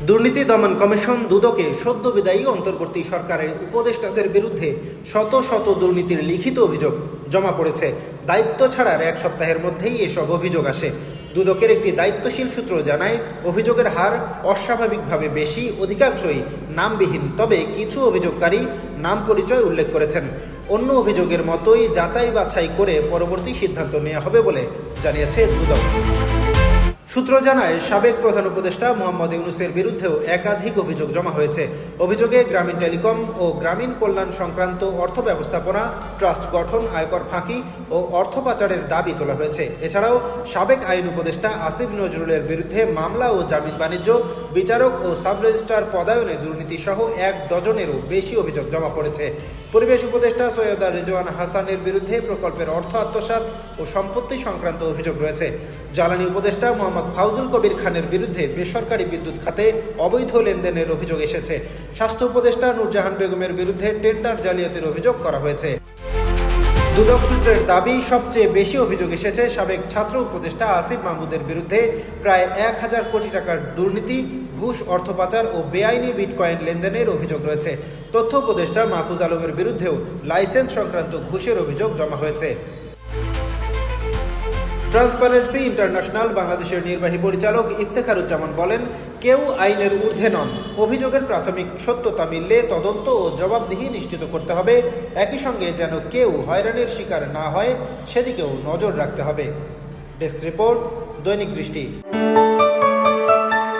দুর্নীতি দমন কমিশন দুদকে সদ্য বিদায়ী অন্তর্বর্তী সরকারের উপদেষ্টাদের বিরুদ্ধে শত শত দুর্নীতির লিখিত অভিযোগ জমা পড়েছে। দায়িত্ব ছাড়ার এক সপ্তাহের মধ্যেই এসব অভিযোগ আসে। দুদকের একটি দায়িত্বশীল সূত্র জানায়, অভিযোগের হার অস্বাভাবিকভাবে বেশি, অধিকাংশই নামবিহীন, তবে কিছু অভিযোগকারী নাম পরিচয় উল্লেখ করেছেন। অন্য অভিযোগের মতোই যাচাই বাছাই করে পরবর্তী সিদ্ধান্ত নেওয়া হবে বলে জানিয়েছে দুদক। সূত্র জানায়, সাবেক প্রধান উপদেষ্টা মোহাম্মদ ইউনূসের বিরুদ্ধেও একাধিক অভিযোগ জমা হয়েছে। অভিযোগে গ্রামীণ টেলিকম ও গ্রামীণ কল্যাণ সংক্রান্ত অর্থ ব্যবস্থাপনা, ট্রাস্ট গঠন, আয়কর ফাঁকি ও অর্থ পাচারের দাবি তোলা হয়েছে। এছাড়াও সাবেক আইন উপদেষ্টা আসিফ নজরুলের বিরুদ্ধে মামলা ও জামিন বাণিজ্য, বিচারক ও সাব রেজিস্ট্রার পদায়নে দুর্নীতি সহ ১ ডজনেরও বেশি অভিযোগ জমা পড়েছে। পরিবেশ উপদেষ্টা সৈয়দা রেজওয়ান হাসানের বিরুদ্ধে প্রকল্পের অর্থ আত্মসাৎ ও সম্পত্তি সংক্রান্ত অভিযোগ রয়েছে। জ্বালানি উপদেষ্টা মোহাম্মদ ফাউজুল কবির খানের বিরুদ্ধে বেসরকারি বিদ্যুৎ খাতে অবৈধ লেনদেনের অভিযোগ এসেছে। স্বাস্থ্য উপদেষ্টা নূরজাহান বেগমের বিরুদ্ধে টেন্ডার জালিয়াতির অভিযোগ করা হয়েছে। দুদক সূত্রের দাবি, সবচেয়ে বেশি অভিযোগ এসেছে সাবেক ছাত্র উপদেষ্টা আসিফ মাহমুদের বিরুদ্ধে। প্রায় ১,০০০ কোটি টাকার দুর্নীতি, ঘুষ, অর্থ পাচার ও বেআইনি বিটকয়েন লেনদেনের অভিযোগ রয়েছে। তথ্য উপদেষ্টা মাহফুজ আলমের বিরুদ্ধেও লাইসেন্স সংক্রান্ত ঘুষের অভিযোগ জমা হয়েছে। ট্রান্সপারেন্সি ইন্টারন্যাশনাল বাংলাদেশের নির্বাহী পরিচালক ইফতেখারুজ্জামান বলেন, কেউ আইনের ঊর্ধ্বে নন। অভিযোগের প্রাথমিক সত্যতা মিললে তদন্ত ও জবাবদিহি নিশ্চিত করতে হবে। একই সঙ্গে যেন কেউ হয়রানির শিকার না হয় সেদিকেও নজর রাখতে হবে। ডেস্ক রিপোর্ট, দৈনিক দৃষ্টি।